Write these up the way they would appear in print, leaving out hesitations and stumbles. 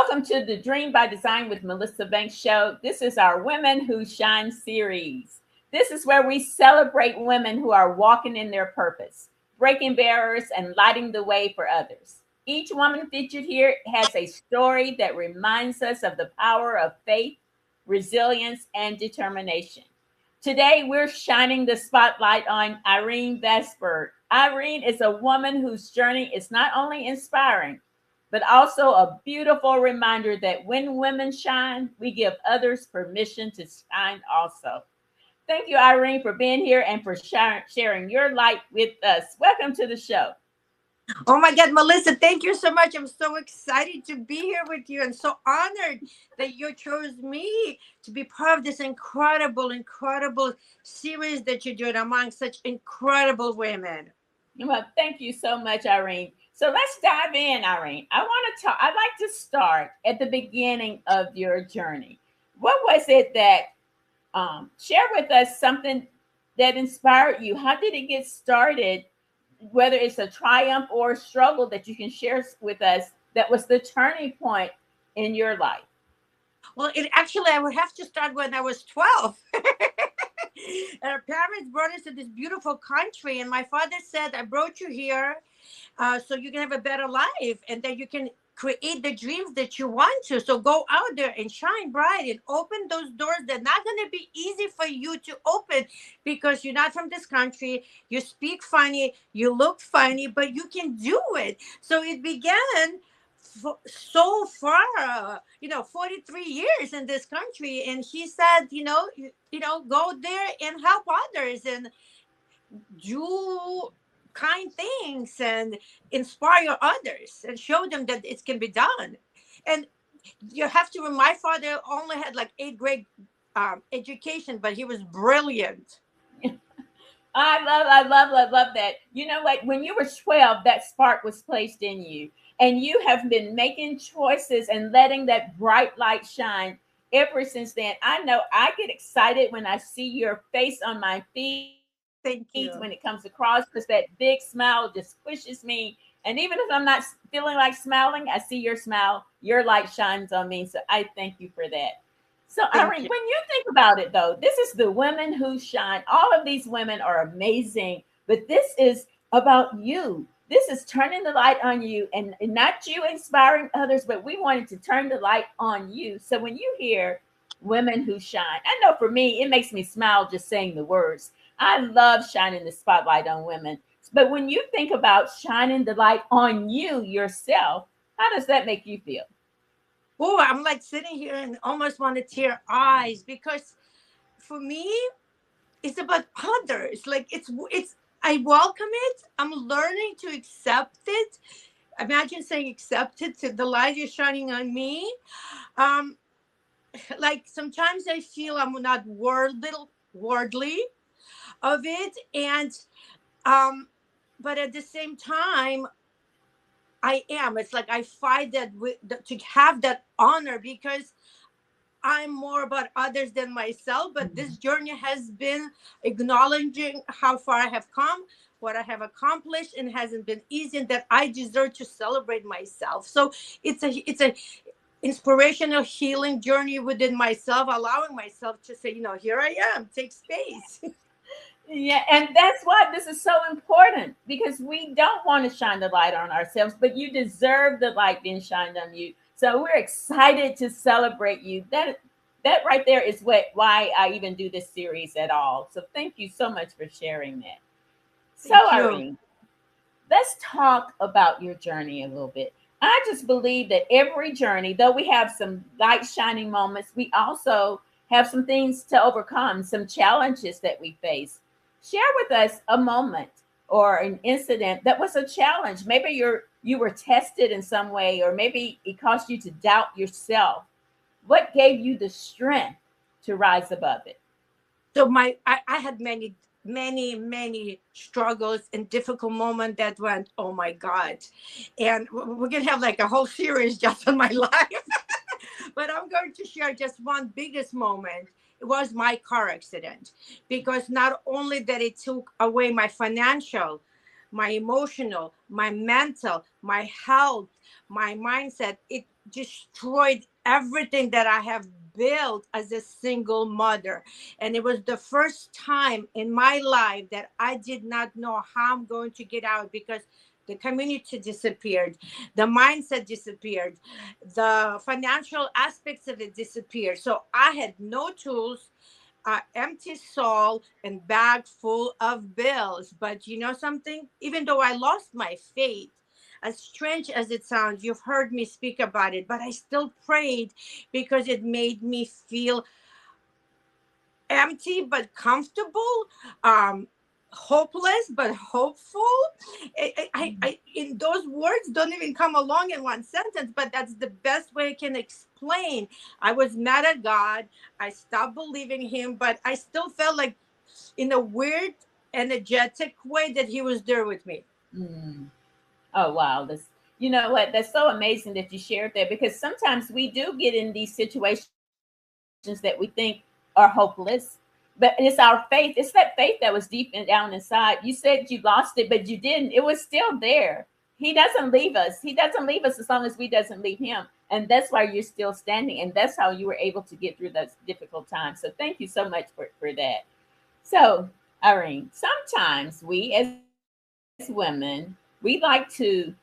Welcome to the Dream by Design with Melissa Banks show. This is our Women Who Shine series. This is where we celebrate women who are walking in their purpose, breaking barriers, and lighting the way for others. Each woman featured here has a story that reminds us of the power of faith, resilience, and determination. Today, we're shining the spotlight on Irene Vaksberg. Irene is a woman whose journey is not only inspiring, but also a beautiful reminder that when women shine, we give others permission to shine also. Thank you, Irene, for being here and for sharing your light with us. Welcome to the show. Oh my God, Melissa, thank you so much. I'm so excited to be here with you and so honored that you chose me to be part of this incredible series that you're doing among such incredible women. Well, thank you so much, Irene. So let's dive in, Irene. I want to talk, I'd like to start at the beginning of your journey. What was it that, share with us something that inspired you? How did it get started? Whether it's a triumph or a struggle that you can share with us, that was the turning point in your life. Well, it actually, I would have to start when I was 12. And our parents brought us to this beautiful country. And my father said, I brought you here so you can have a better life and that you can create the dreams that you want to. So go out there and shine bright and open those doors. They're not going to be easy for you to open because you're not from this country. You speak funny, you look funny, but you can do it. So it began so far, 43 years in this country. And he said, go there and help others and do kind things and inspire others and show them that it can be done. And you have to remember, my father only had like eighth grade education, but he was brilliant. I love that. You know, like when you were 12, that spark was placed in you, and you have been making choices and letting that bright light shine ever since then. I know I get excited when I see your face on my feed when it Thank comes you. across, because that big smile just pushes me. And even if I'm not feeling like smiling, I see your smile, your light shines on me. So I thank you for that. So, Thank Irene, you. when you think about it, though, this is the women who shine. All of these women are amazing, but this is about you. This is turning the light on you, and not you inspiring others, but we wanted to turn the light on you. So when you hear women who shine, I know for me, it makes me smile just saying the words. I love shining the spotlight on women. But when you think about shining the light on you yourself, how does that make you feel? Oh, I'm like sitting here and almost want to tear eyes because for me, it's about others. Like it's I welcome it. I'm learning to accept it. Imagine saying accept it to the light is shining on me. Um, like sometimes I feel I'm not worldly of it, and um, but at the same time, I am. It's like I fight that to have that honor because I'm more about others than myself, but this journey has been acknowledging how far I have come, what I have accomplished, and hasn't been easy, and that I deserve to celebrate myself. So it's a inspirational healing journey within myself, allowing myself to say, here I am, take space. Yeah, and that's why this is so important, because we don't want to shine the light on ourselves, but you deserve the light being shined on you. So we're excited to celebrate you. That right there is why I even do this series at all. So thank you so much for sharing that. So Thank you. Irene, let's talk about your journey a little bit. I just believe that every journey, though we have some light shining moments, we also have some things to overcome, some challenges that we face. Share with us a moment or an incident that was a challenge. Maybe you were tested in some way, or maybe it caused you to doubt yourself. What gave you the strength to rise above it? So I had many struggles and difficult moments that went, oh my God. And we're gonna have like a whole series just on my life. But I'm going to share just one biggest moment. It was my car accident because not only that it took away my financial, my emotional, my mental, my health, my mindset, it destroyed everything that I have built as a single mother. And it was the first time in my life that I did not know how I'm going to get out, because the community disappeared, the mindset disappeared, the financial aspects of it disappeared. So I had no tools, empty soul, and bag full of bills. But you know something? Even though I lost my faith, as strange as it sounds, you've heard me speak about it, but I still prayed because it made me feel empty but comfortable, hopeless but hopeful. In those words don't even come along in one sentence, but that's the best way I can explain. I was mad at God. I stopped believing him, but I still felt like, in a weird, energetic way, that he was there with me. Mm. Oh wow, that's, you know what? That's so amazing that you shared that, because sometimes we do get in these situations that we think are hopeless, but it's our faith. It's that faith that was deep and down inside. You said you lost it, but you didn't. It was still there. He doesn't leave us. He doesn't leave us as long as we doesn't leave him. And that's why you're still standing. And that's how you were able to get through those difficult times. So thank you so much for that. So, Irene, sometimes we as women, we like to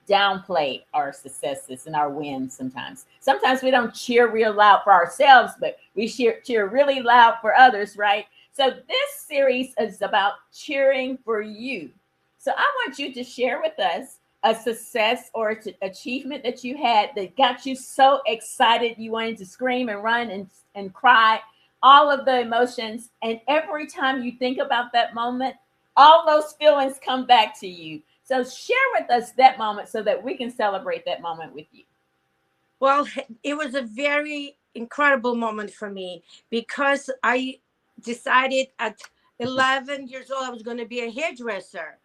downplay our successes and our wins sometimes. Sometimes we don't cheer real loud for ourselves, but we cheer really loud for others, right? So this series is about cheering for you. So I want you to share with us a success or achievement that you had that got you so excited you wanted to scream and run and cry, all of the emotions. And every time you think about that moment, all those feelings come back to you. So share with us that moment so that we can celebrate that moment with you. Well, it was a very incredible moment for me, because I decided at 11 years old I was going to be a hairdresser.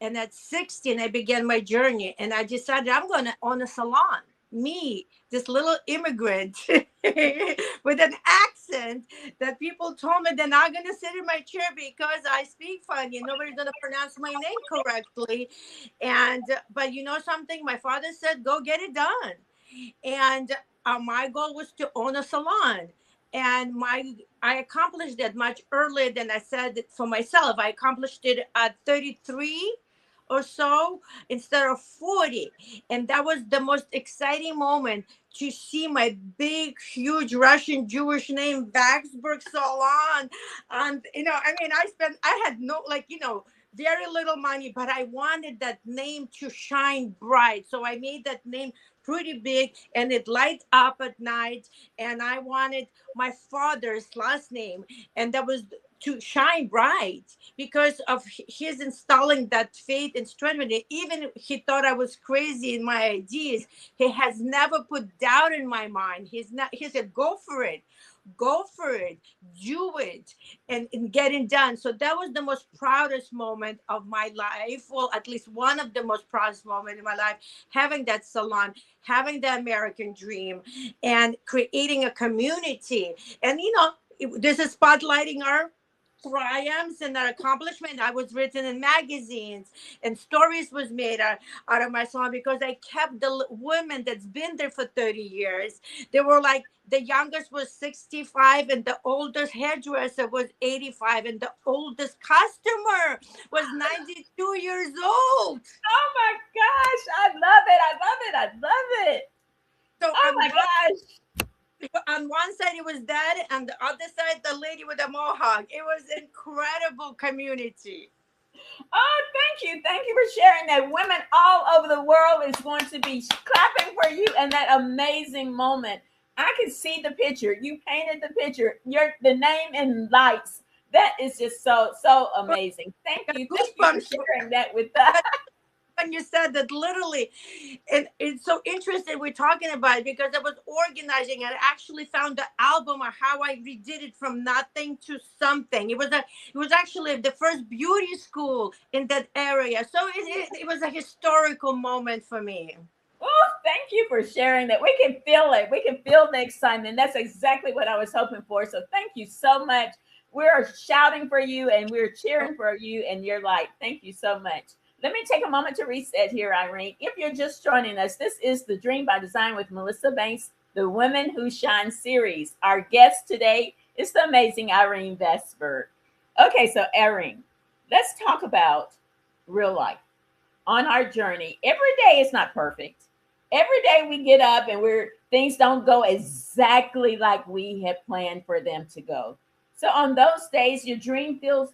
And at 16, I began my journey, and I decided I'm going to own a salon. Me, this little immigrant with an accent, that people told me they're not going to sit in my chair because I speak funny and nobody's going to pronounce my name correctly. And, but you know something? My father said, go get it done. And my goal was to own a salon. And I accomplished that much earlier than I said it for myself. I accomplished it at 33 or so instead of 40. And that was the most exciting moment, to see my big, huge Russian Jewish name, Vaksberg Salon. And, you know, I mean, I had no, like, you know, very little money, but I wanted that name to shine bright. So I made that name pretty big, and it lights up at night. And I wanted my father's last name, and that was to shine bright, because of his installing that faith and strength in it. Even he thought I was crazy in my ideas, he has never put doubt in my mind. He said, go for it, do it, and get it done. So that was the most proudest moment of my life. Well, at least one of the most proudest moments in my life, having that salon, having the American dream, and creating a community. And, you know, this is spotlighting our triumphs and our accomplishment. I was written in magazines, and stories was made out of my salon, because I kept the women that's been there for 30 years. They were like, the youngest was 65, and the oldest hairdresser was 85, and the oldest customer was 92 years old. Oh my gosh, I love it. I love it. I love it. So Oh my gosh. on one side it was that, and the other side the lady with the mohawk. It was incredible community. Oh, thank you. Thank you for sharing that. Women all over the world is going to be clapping for you and that amazing moment. I can see the picture. You painted the picture. The name in lights. That is just so amazing. Thank Got you. Thank you for goosebumps sharing that with us. when you said that, literally. And it's so interesting we're talking about it, because I was organizing and I actually found the album of how I redid it from nothing to something. It was actually the first beauty school in that area. So it was a historical moment for me. Oh, thank you for sharing that. We can feel it. We can feel the excitement. That's exactly what I was hoping for. So thank you so much. We're shouting for you and we're cheering for you and your light. Thank you so much. Let me take a moment to reset here, Irene. If you're just joining us, this is the Dream by Design with Melissa Banks, the Women Who Shine series. Our guest today is the amazing Irene Vaksberg. Okay, so Irene, let's talk about real life on our journey. Every day is not perfect. Every day we get up and things don't go exactly like we had planned for them to go. So on those days, your dream can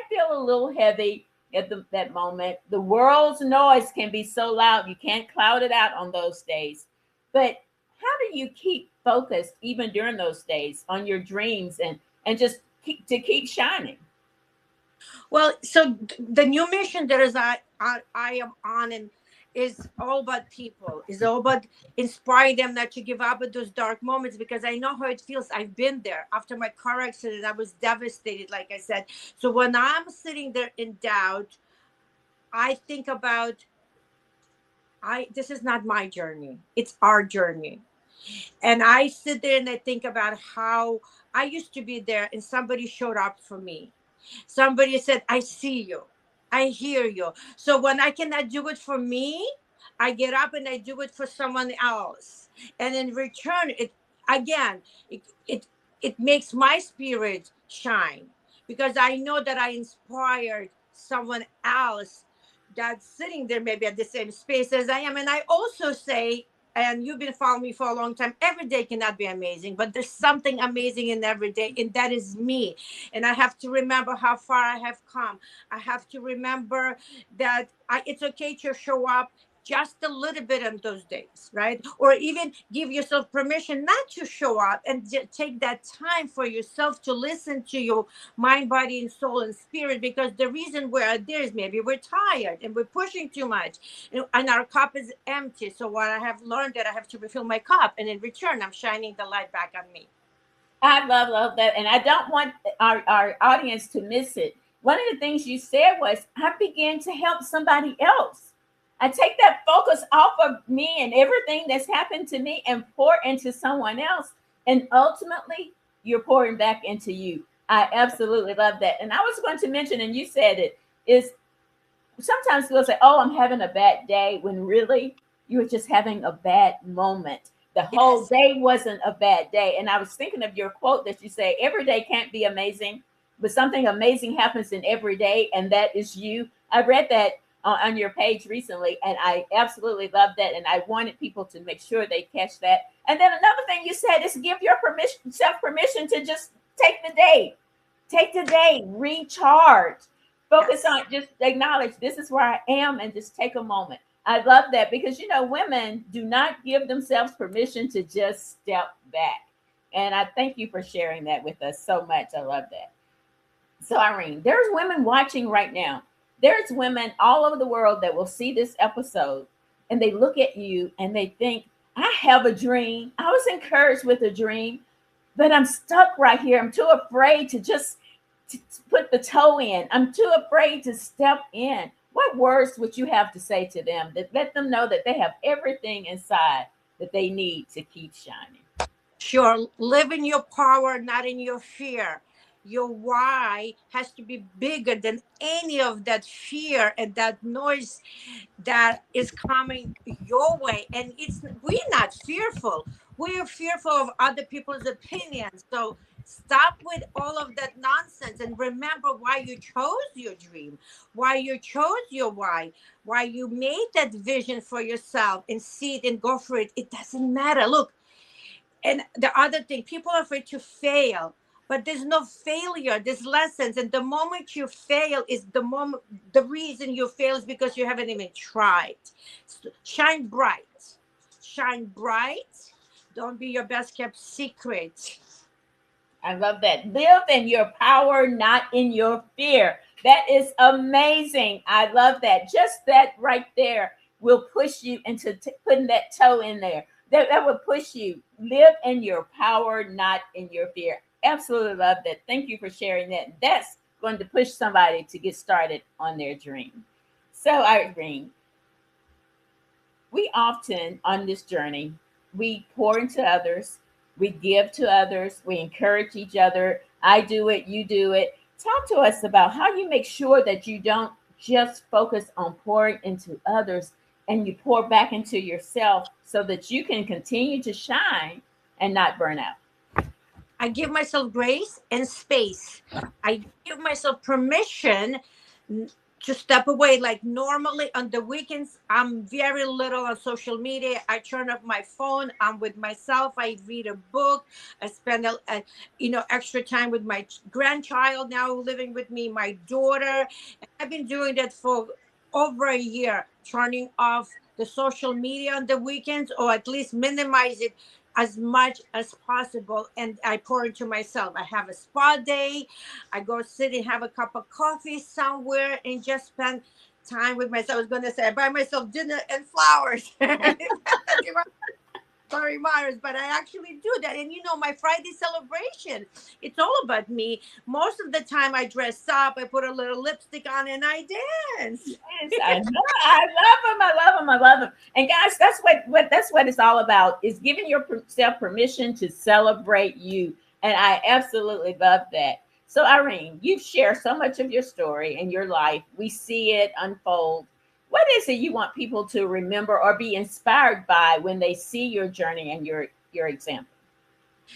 feel a little heavy at that moment. The world's noise can be so loud you can't cloud it out on those days. But how do you keep focused even during those days on your dreams and just keep shining? Well, so the new mission that is I am on, and is all about people. Is all about inspiring them not to give up at those dark moments, because I know how it feels. I've been there. After my car accident, I was devastated, like I said. So when I'm sitting there in doubt, I think about, I this is not my journey. It's our journey. And I sit there and I think about how I used to be there and somebody showed up for me. Somebody said, I see you, I hear you. So when I cannot do it for me, I get up and I do it for someone else. And in return, again, it, it, it makes my spirit shine, because I know that I inspired someone else that's sitting there maybe at the same space as I am. And I also say, and you've been following me for a long time, every day cannot be amazing, but there's something amazing in every day, and that is me. And I have to remember how far I have come. I have to remember that it's okay to show up just a little bit on those days, right? Or even give yourself permission not to show up, and take that time for yourself to listen to your mind, body, and soul and spirit. Because the reason we're there is maybe we're tired and we're pushing too much, and our cup is empty. So what I have learned, that I have to refill my cup, and in return, I'm shining the light back on me. I love that. And I don't want our audience to miss it. One of the things you said was, I began to help somebody else. I take that focus off of me and everything that's happened to me and pour into someone else. And ultimately, you're pouring back into you. I absolutely love that. And I was going to mention, and you said it, is sometimes we'll say, oh, I'm having a bad day, when really you were just having a bad moment. The whole Yes. day wasn't a bad day. And I was thinking of your quote that you say, every day can't be amazing, but something amazing happens in every day, and that is you. I read that on your page recently, and I absolutely love that. And I wanted people to make sure they catch that. And then another thing you said is, give your self permission to just take the day. Take the day, recharge, focus Yes. on, just acknowledge this is where I am, and just take a moment. I love that, because women do not give themselves permission to just step back. And I thank you for sharing that with us so much. I love that. So Irene, there's women watching right now. There's women all over the world that will see this episode, and they look at you and they think, I have a dream. I was encouraged with a dream, but I'm stuck right here. I'm too afraid to just to put the toe in. I'm too afraid to step in. What words would you have to say to them that let them know that they have everything inside that they need to keep shining? Sure. Live in your power, not in your fear. Your why has to be bigger than any of that fear and that noise that is coming your way. And we're not fearful. We're fearful of other people's opinions. So stop with all of that nonsense and remember why you chose your dream, why you chose your why you made that vision for yourself, and see it and go for it. It doesn't matter. Look, and the other thing, people are afraid to fail, but there's no failure, there's lessons. And the moment you fail is the reason you fail is because you haven't even tried. Shine bright, shine bright. Don't be your best kept secret. I love that. Live in your power, not in your fear. That is amazing. I love that. Just that right there will push you into putting that toe in there. That will push you. Live in your power, not in your fear. Absolutely love that. Thank you for sharing that. That's going to push somebody to get started on their dream. So, Irene, we often on this journey, we pour into others, we give to others, we encourage each other. I do it, you do it. Talk to us about how you make sure that you don't just focus on pouring into others, and you pour back into yourself so that you can continue to shine and not burn out. I give myself grace and space. I give myself permission to step away. Like normally on the weekends, I'm very little on social media. I turn off my phone. I'm with myself. I read a book. I spend extra time with my grandchild now living with me, my daughter. And I've been doing that for over a year, turning off the social media on the weekends, or at least minimize it as much as possible. And I pour into myself. I have a spa day. I go sit and have a cup of coffee somewhere and just spend time with myself. I was going to say I buy myself dinner and flowers. Sorry, Myers, but I actually do that. And my Friday celebration, it's all about me. Most of the time I dress up, I put a little lipstick on, and I dance. Yes, I know. I love them. I love them. I love them. And guys, that's what it's all about, is giving yourself permission to celebrate you. And I absolutely love that. So Irene, you've shared so much of your story and your life. We see it unfold. What is it you want people to remember or be inspired by when they see your journey and your example?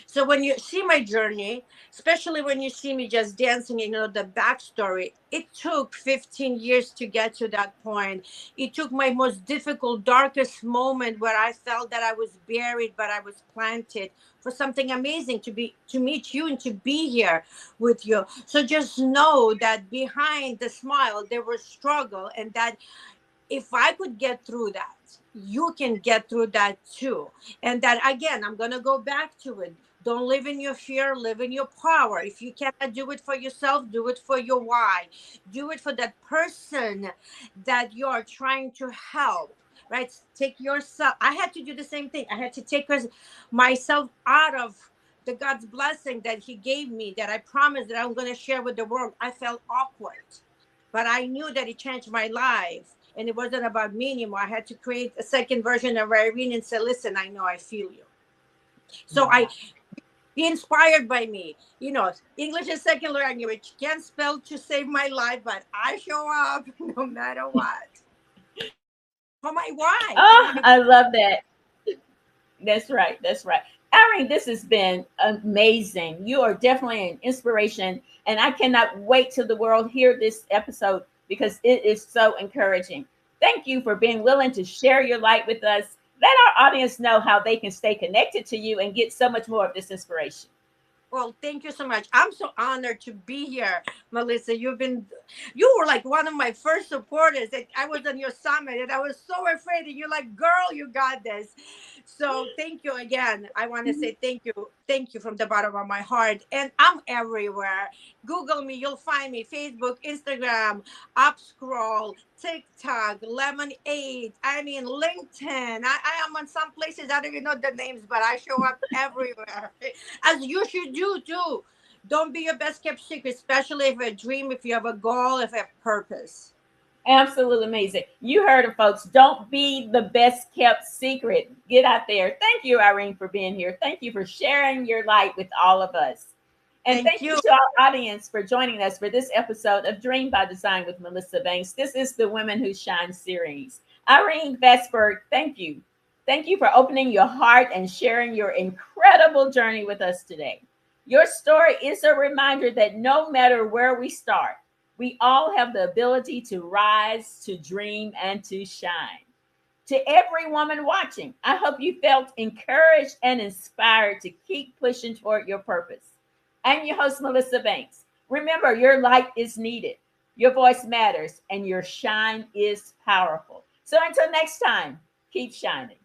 So when you see my journey, especially when you see me just dancing, the backstory, it took 15 years to get to that point. It took my most difficult, darkest moment where I felt that I was buried, but I was planted for something amazing, to meet you and to be here with you. So just know that behind the smile, there was struggle, and that if I could get through that, you can get through that too. And that, again, I'm going to go back to it. Don't live in your fear, live in your power. If you cannot do it for yourself, do it for your why. Do it for that person that you're trying to help, right? Take yourself. I had to do the same thing. I had to take myself out of the God's blessing that He gave me, that I promised that I'm going to share with the world. I felt awkward, but I knew that it changed my life. And it wasn't about me anymore. I had to create a second version of Irene and say, listen, I know, I feel you. So I be inspired by me. English is second language. Can't spell to save my life, but I show up no matter what. For my why. Oh, I love that. That's right. That's right. Irene, this has been amazing. You are definitely an inspiration, and I cannot wait till the world hear this episode because it is so encouraging. Thank you for being willing to share your light with us. Let our audience know how they can stay connected to you and get so much more of this inspiration. Well, thank you so much. I'm so honored to be here, Melissa. You were like one of my first supporters. I was on your summit and I was so afraid. And you're like, girl, you got this. So thank you again. I want to say thank you. Thank you from the bottom of my heart. And I'm everywhere. Google me. You'll find me. Facebook, Instagram, Upscroll, TikTok, Lemonade. I mean, LinkedIn. I am on some places. I don't even know the names, but I show up everywhere. As you should do too. Don't be your best kept secret, especially if you have a dream, if you have a goal, if you have purpose. Absolutely amazing. You heard it, folks. Don't be the best kept secret. Get out there. Thank you, Irene, for being here. Thank you for sharing your light with all of us. And thank you to our audience for joining us for this episode of Dream by Design with Melissa Banks. This is the Women Who Shine series. Irene Vaksberg, thank you. Thank you for opening your heart and sharing your incredible journey with us today. Your story is a reminder that no matter where we start, we all have the ability to rise, to dream, and to shine. To every woman watching, I hope you felt encouraged and inspired to keep pushing toward your purpose. I'm your host, Melissa Banks. Remember, your light is needed, your voice matters, and your shine is powerful. So until next time, keep shining.